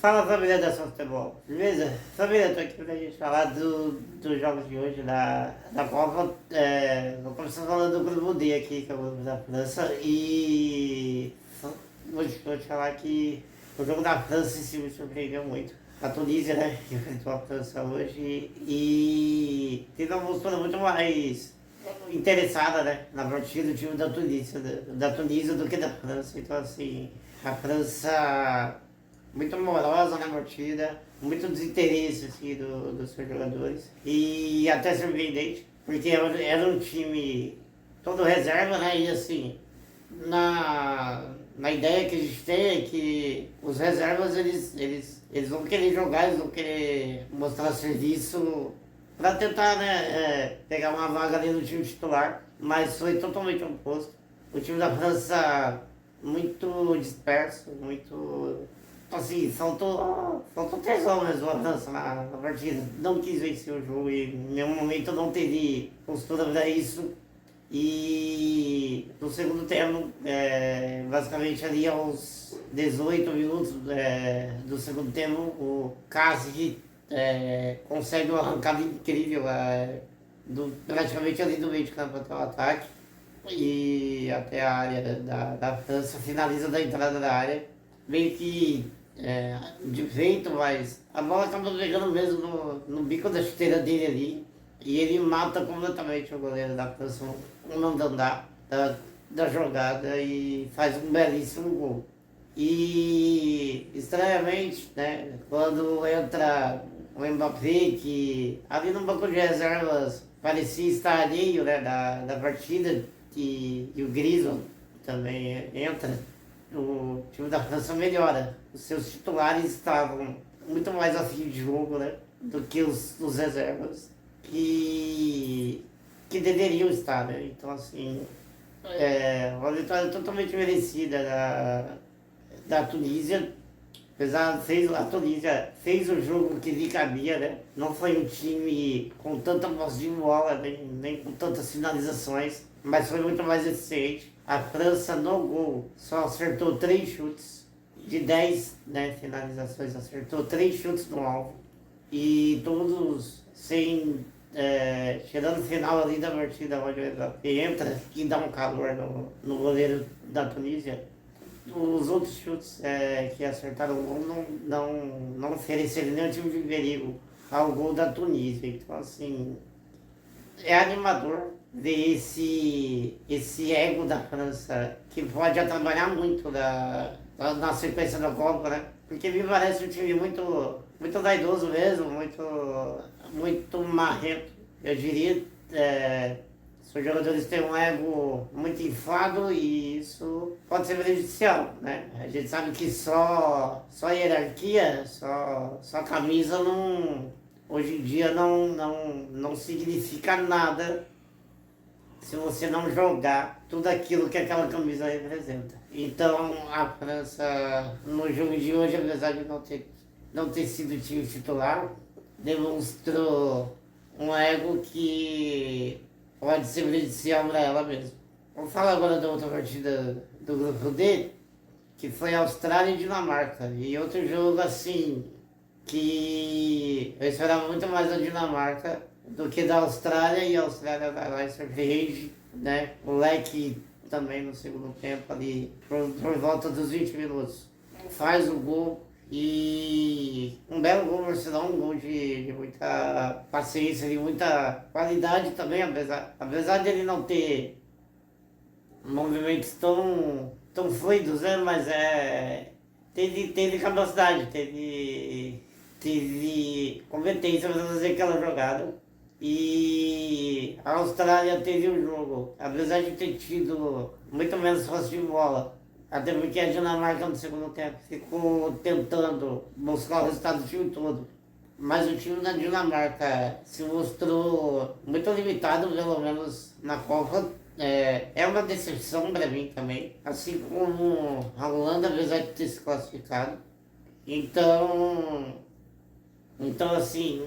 Fala família da São Futebol, beleza? Família, eu tô aqui pra gente falar dos jogos de hoje da Copa. Vou começar falando do grupo D aqui, que é o grupo da França. E vou te falar que o jogo da França em si me surpreendeu muito. A Tunísia, né, que enfrentou a França hoje e teve uma postura muito mais interessada, né, na partida do time da Tunísia do que da França. Então, assim, a França muito amorosa na partida, muito desinteresse assim, dos seus jogadores e até surpreendente, porque era um time todo reserva, né? E assim, na ideia que a gente tem é que os reservas eles vão querer jogar, eles vão querer mostrar serviço para tentar, né, pegar uma vaga ali no time titular, mas foi totalmente oposto. O time da França muito disperso, muito. Assim, faltou tesão mesmo a França na partida. Não quis vencer o jogo e em nenhum momento não teve postura para isso. E no segundo tempo, basicamente ali aos 18 minutos do segundo tempo, o Cassidy consegue uma arrancada incrível praticamente ali do meio de campo até o ataque e até a área da França, finaliza da entrada da área, meio que de feito, mas a bola acaba pegando mesmo no bico da chuteira dele ali e ele mata completamente o goleiro da França, um não andar da jogada e faz um belíssimo gol. E estranhamente, né, quando entra o Mbappé, que ali no banco de reservas parecia estar alheio, né, da partida, e o Griezmann também entra, o time da França melhora. Os seus titulares estavam muito mais a fim de jogo, né, do que os reservas que deveriam estar, né? Então, assim, uma vitória totalmente merecida da Tunísia. Apesar fez a Tunísia fez o jogo que lhe cabia, né? Não foi um time com tanta posse de bola, nem com tantas finalizações, mas foi muito mais eficiente. A França no gol só acertou 3 chutes de 10, né, finalizações, acertou 3 chutes no alvo e todos sem chegando no final ali da partida onde o Mbappé entra e dá um calor no goleiro da Tunísia. Os outros chutes que acertaram o gol não ofereceram nenhum tipo de perigo ao gol da Tunísia. Então, assim, é animador ver esse ego da França, que pode atrapalhar muito na sequência da Copa, né? Porque me parece um time muito vaidoso mesmo, muito marrento. Eu diria, os jogadores têm um ego muito inflado e isso pode ser prejudicial, né? A gente sabe que só hierarquia, só camisa hoje em dia não significa nada se você não jogar tudo aquilo que aquela camisa representa. Então a França no jogo de hoje, apesar de não ter sido time titular, demonstrou um ego que pode ser prejudicial para ela mesmo. Vamos falar agora da outra partida do grupo D, que foi Austrália e Dinamarca. E outro jogo assim, que eu esperava muito mais da Dinamarca do que da Austrália, e a Austrália vai lá e surpreende, né? O leque também no segundo tempo ali, por volta dos 20 minutos. Faz o gol e um belo gol, por sinal, um gol de muita paciência, de muita qualidade também, apesar de ele não ter movimentos tão fluidos, né? Mas teve capacidade, teve competência para fazer aquela jogada. E a Austrália teve o jogo, apesar de ter tido muito menos posse de bola, até porque a Dinamarca no segundo tempo ficou tentando buscar o resultado do time todo. Mas o time da Dinamarca se mostrou muito limitado, pelo menos na Copa. É uma decepção para mim também, assim como a Holanda, apesar de ter se classificado. Então assim,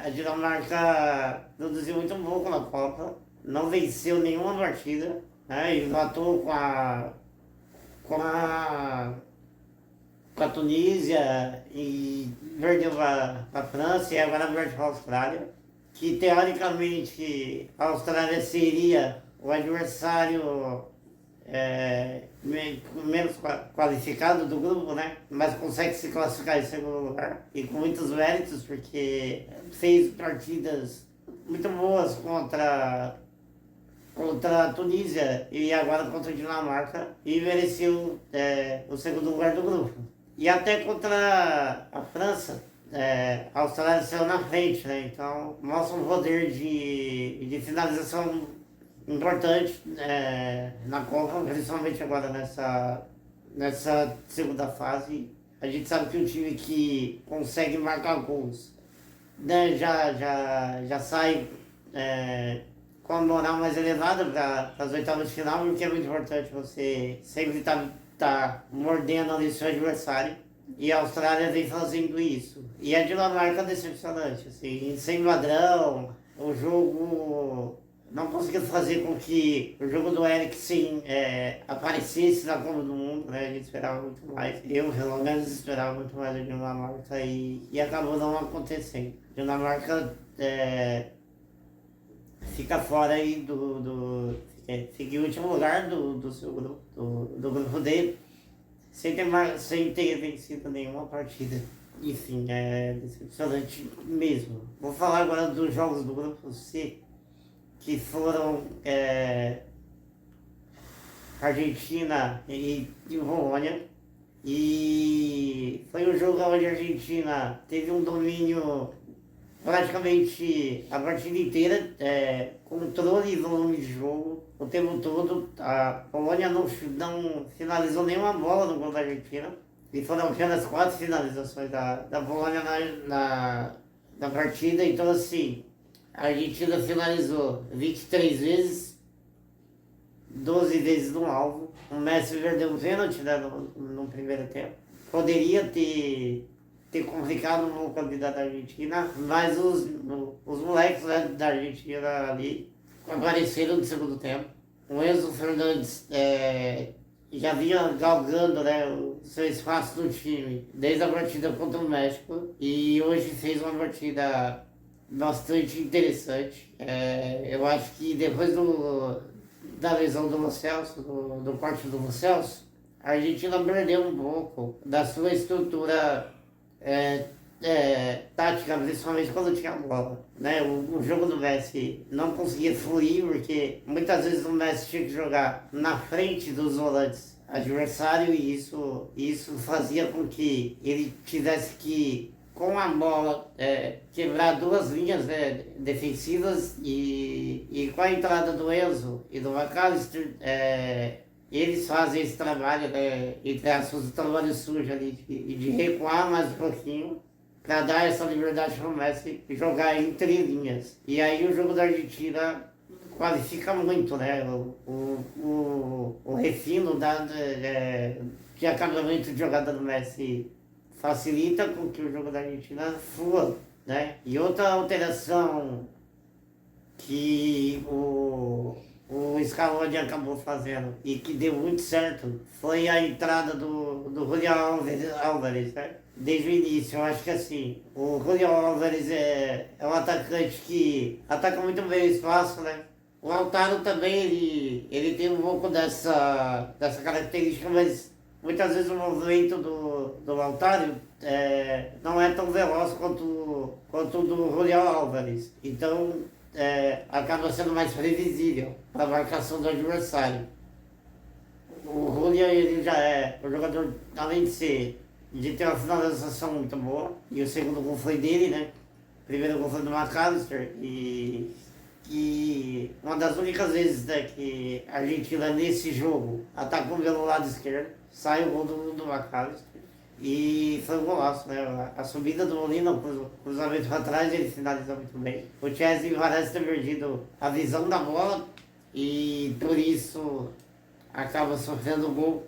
a Dinamarca produziu muito pouco na Copa, não venceu nenhuma partida, né, e empatou com a Tunísia e perdeu para a França e agora perde para a Austrália. Que teoricamente a Austrália seria o adversário menos qualificado do grupo, né? Mas consegue se classificar em segundo lugar. E com muitos méritos, porque fez partidas muito boas contra a Tunísia e agora contra a Dinamarca e mereceu o segundo lugar do grupo. E até contra a França, a Austrália saiu na frente, né? Então mostra um poder de finalização importante na Copa, principalmente agora nessa segunda fase. A gente sabe que um time que consegue marcar gols, né, já sai com a moral mais elevada para as oitavas de final, porque é muito importante você sempre tá mordendo ali seu adversário. E a Austrália vem fazendo isso. E a Dinamarca é decepcionante, assim, sem padrão, o jogo não conseguiu fazer com que o jogo do Eriksen aparecesse na Copa do Mundo, né? A gente esperava muito mais. Eu, pelo menos, esperava muito mais da Dinamarca e acabou não acontecendo. A Dinamarca fica fora aí fica em último lugar do seu grupo, do grupo dele, sem ter vencido nenhuma partida. Enfim, é decepcionante mesmo. Vou falar agora dos jogos do grupo C, que foram Argentina e Polônia. E foi um jogo onde a Argentina teve um domínio praticamente a partida inteira, controle e volume de jogo o tempo todo. A Polônia não finalizou nenhuma bola no gol da Argentina. E foram apenas 4 finalizações da Polônia na partida. Então, assim, a Argentina finalizou 23 vezes, 12 vezes no alvo. O Messi perdeu um pênalti, né, no primeiro tempo. Poderia ter complicado um pouco a vida da Argentina, mas os moleques, né, da Argentina ali apareceram no segundo tempo. O Enzo Fernandes já vinha galgando, né, o seu espaço no time desde a partida contra o México e hoje fez uma partida bastante interessante. Eu acho que depois da lesão do Lo Celso, do corte do Lo Celso, a Argentina perdeu um pouco da sua estrutura tática, principalmente quando tinha a bola, né? O jogo do Messi não conseguia fluir, porque muitas vezes o Messi tinha que jogar na frente dos volantes adversário e isso fazia com que ele tivesse que, com a bola, quebrar 2 linhas, né, defensivas e com a entrada do Enzo e do McAllister, eles fazem esse trabalho, né, entre aspas, o trabalho sujo ali, de recuar mais um pouquinho para dar essa liberdade para o Messi jogar entre linhas. E aí o jogo da Argentina qualifica muito, né? O refino de acabamento de jogada do Messi facilita com que o jogo da Argentina flua, né? E outra alteração que o Scaloni acabou fazendo e que deu muito certo foi a entrada do Julián Álvares, né? Desde o início. Eu acho que assim, o Julián Álvares é um atacante que ataca muito bem o espaço, né? O Lautaro também, ele tem um pouco dessa característica, mas muitas vezes o movimento do Lautaro não é tão veloz quanto o do Julián Álvares. Então, acaba sendo mais previsível para a marcação do adversário. O Julián, ele já é o jogador, além de ter uma finalização muito boa, e o segundo gol foi dele, né? O primeiro gol foi do McAllister, e uma das únicas vezes, né, que a Argentina nesse jogo atacou pelo lado esquerdo, sai o gol do McAllister. E foi um golaço, né? A subida do Molina, o cruzamento para trás, ele finaliza muito bem. O Chelsea parece ter perdido a visão da bola e por isso acaba sofrendo o gol.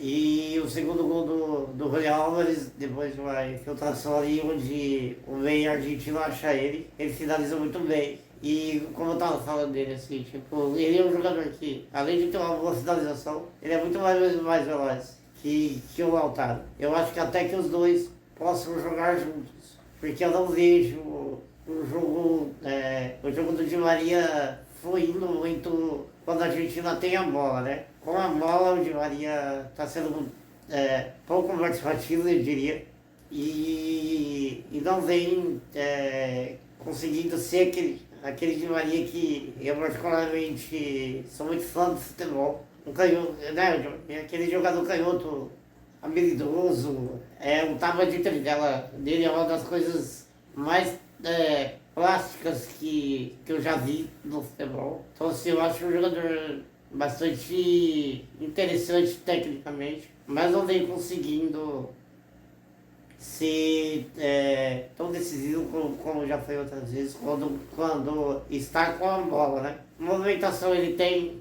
E o segundo gol do Julián Álvares, depois de uma infiltração ali, onde o meio argentino acha ele finaliza muito bem. E como eu tava falando dele, assim, tipo, ele é um jogador que, além de ter uma boa finalização, ele é muito mais veloz que o Lautaro. Eu acho que até que os dois possam jogar juntos, porque eu não vejo o jogo do Di Maria fluindo muito quando a Argentina tem a bola, né? Com a bola, o Di Maria está sendo pouco participativo, eu diria, e não vem conseguindo ser aquele Di Maria que eu particularmente sou muito fã do futebol. Um canhoto, né? Aquele jogador canhoto habilidoso, o tapa de trivela dele é uma das coisas mais plásticas que eu já vi no futebol. Então assim, eu acho um jogador bastante interessante tecnicamente, mas não vem conseguindo ser tão decisivo como já foi outras vezes, quando está com a bola, né? Movimentação ele tem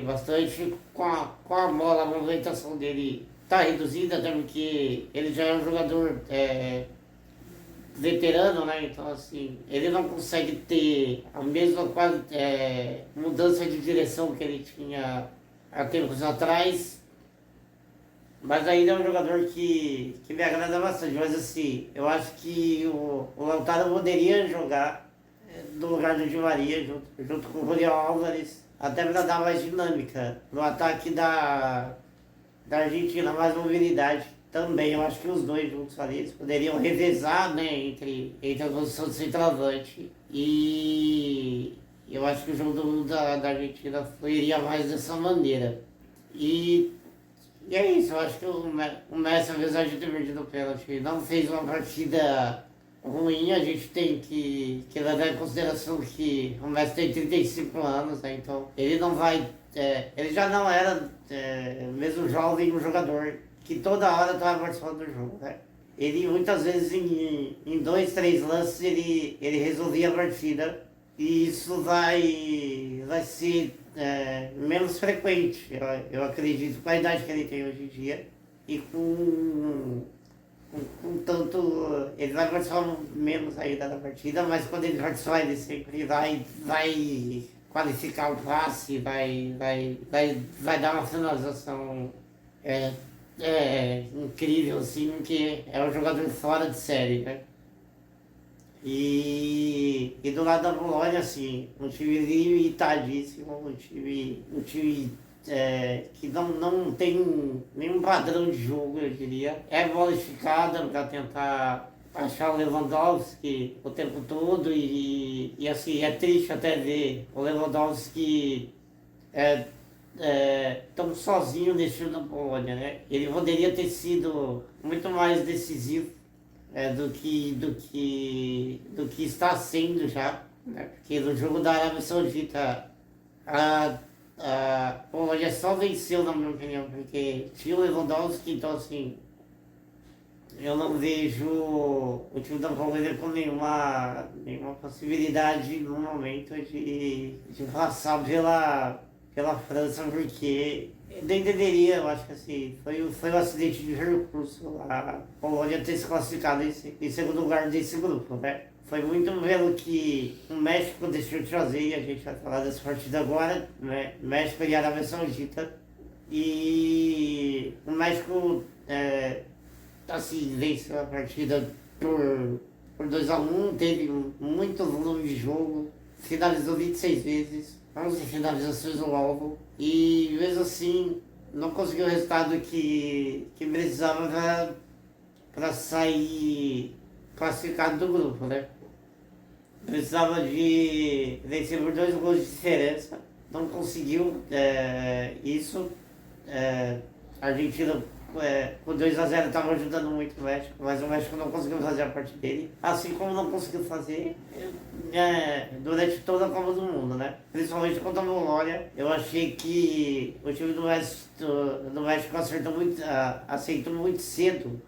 bastante, com a bola a movimentação dele está reduzida, até porque ele já é um jogador veterano, né? Então assim, ele não consegue ter a mesma mudança de direção que ele tinha há tempos atrás. Mas ainda é um jogador que me agrada bastante. Mas assim, eu acho que o Lautaro poderia jogar no lugar do Di Maria, junto com o Julián Álvares, até para dar mais dinâmica no ataque da Argentina, mais mobilidade também. Eu acho que os dois juntos ali eles poderiam revezar, né, entre a posição de centroavante. E eu acho que o jogo da Argentina fluiria mais dessa maneira. E é isso, eu acho que o Messi, apesar de ter perdido o pênalti, não fez uma partida ruim. A gente tem que levar em consideração que o Messi tem 35 anos, né? Então ele não vai. Ele já não era, mesmo jovem, um jogador que toda hora estava participando do jogo, né? Ele muitas vezes em 2, 3 lances ele resolvia a partida, e isso vai ser menos frequente, eu acredito, com a idade que ele tem hoje em dia e com tanto. Ele vai participar menos ainda da partida, mas quando ele participar, ele sempre vai qualificar o passe, vai dar uma finalização incrível, assim, que é um jogador fora de série, né? E do lado da Bolonha, assim, um time limitadíssimo, um time que não tem nenhum padrão de jogo, eu diria. É bola esticada para tentar achar o Lewandowski o tempo todo e assim, é triste até ver o Lewandowski tão sozinho nesse time da Polônia, né? Ele poderia ter sido muito mais decisivo do que está sendo já, né? Porque no jogo da Arábia Saudita a Polônia só venceu, na minha opinião, porque tinha o Lewandowski. Então assim, eu não vejo o time da Polônia com nenhuma possibilidade no momento de passar pela França, porque nem deveria. Eu acho que assim, foi um acidente de percurso a Polônia ter se classificado em segundo lugar desse grupo, né? Foi muito pelo que o México deixou de fazer, e a gente vai falar dessa partida agora, né? México e Arábia Saudita. E o México assim, venceu a partida por 2-1, teve muito volume de jogo, finalizou 26 vezes, 11 finalizações no alvo, e mesmo assim não conseguiu o resultado que precisava para sair classificado do grupo, né? Precisava de vencer por 2 gols de diferença, não conseguiu isso. A Argentina com 2-0 estava ajudando muito o México, mas o México não conseguiu fazer a parte dele, assim como não conseguiu fazer durante toda a Copa do Mundo, né? Principalmente contra a Bolônia. Eu achei que o time do México aceitou muito cedo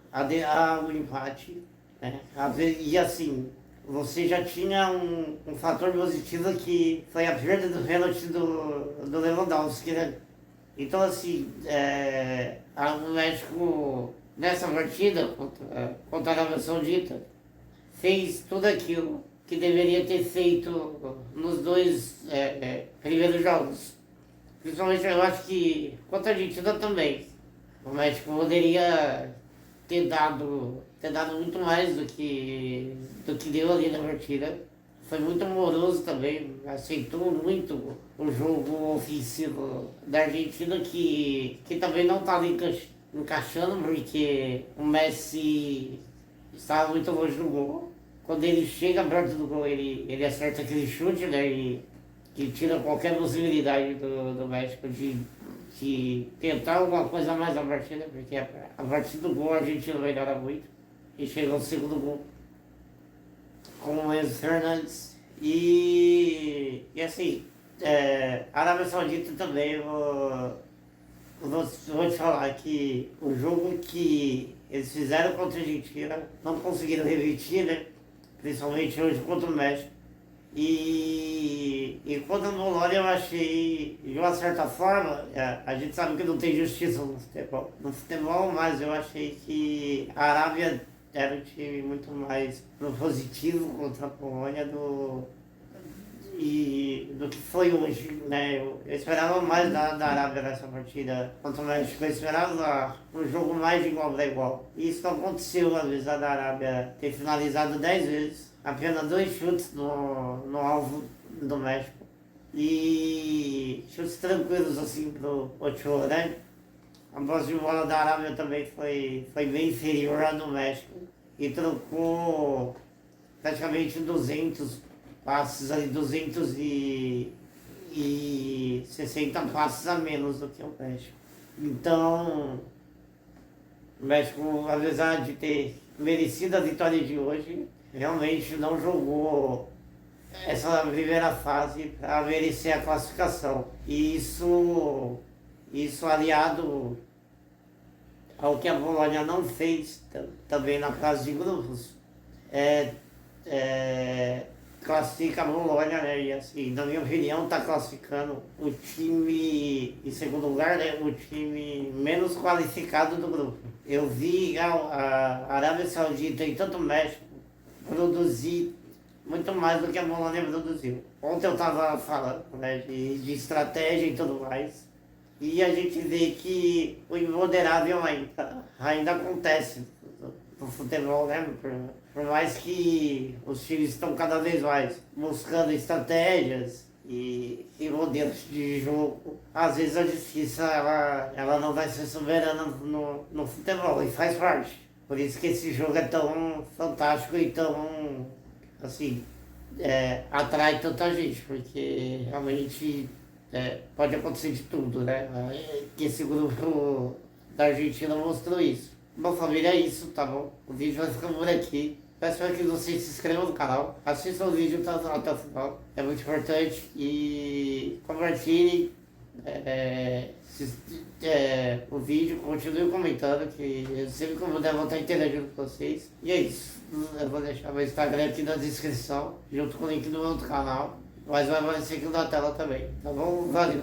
o empate, né? E assim, você já tinha um fator positivo que foi a perda do pênalti do Lewandowski, né? Então assim, o México nessa partida contra a Arábia Saudita fez tudo aquilo que deveria ter feito nos 2 primeiros jogos. Principalmente eu acho que contra a Argentina também. O México poderia ter dado muito mais do que deu ali na partida. Foi muito amoroso também, aceitou muito o jogo ofensivo da Argentina, que também não estava encaixando, porque o Messi estava muito longe do gol. Quando ele chega perto do gol, ele acerta aquele chute, né? Que tira qualquer possibilidade do México de tentar alguma coisa a mais na partida, porque a partir do gol a Argentina melhora muito. E chegou o segundo gol com o Enzo Fernandes. E assim, a Arábia Saudita também, vou te falar que o jogo que eles fizeram contra a Argentina não conseguiram repetir, né? Principalmente hoje contra o México. E contra a Polônia eu achei, de uma certa forma, a gente sabe que não tem justiça no futebol, mas eu achei que a Arábia era um time muito mais propositivo contra a Polônia do que foi hoje, né? Eu esperava mais da Arábia nessa partida contra o México, eu esperava um jogo mais de igual para igual. E isso não aconteceu, às vezes, a da Arábia ter finalizado 10 vezes, apenas 2 chutes no alvo do México. E chutes tranquilos assim pro Ochoa, né? A posse de bola da Arábia também foi bem inferior à do México e trocou praticamente 200 passes ali, 260 passes a menos do que o México. Então, o México, apesar de ter merecido a vitória de hoje, realmente não jogou essa primeira fase para merecer a classificação. E isso aliado ao que a Polônia não fez também na fase de grupos, classifica a Polônia, né? E assim, na minha opinião, está classificando o time, em segundo lugar, né? O time menos qualificado do grupo. Eu vi a Arábia Saudita e tanto o México produzir muito mais do que a Polônia produziu. Ontem eu estava falando, né, de estratégia e tudo mais. E a gente vê que o imponderável ainda acontece no futebol, né? Por mais que os times estão cada vez mais buscando estratégias e modelos de jogo, às vezes a justiça ela não vai ser soberana no futebol e faz parte. Por isso que esse jogo é tão fantástico e tão, assim, atrai tanta gente, porque realmente pode acontecer de tudo, né? Que esse grupo da Argentina mostrou isso. Bom, família, é isso, tá bom? O vídeo vai ficando por aqui. Peço que vocês se inscrevam no canal, assistam o vídeo até o final, é muito importante. E compartilhem o vídeo, continuem comentando, que eu sempre que eu puder vou estar interagindo com vocês. E é isso, eu vou deixar meu Instagram aqui na descrição, junto com o link do meu outro canal, mas vai aparecer aqui na tela também, tá bom? Valeu!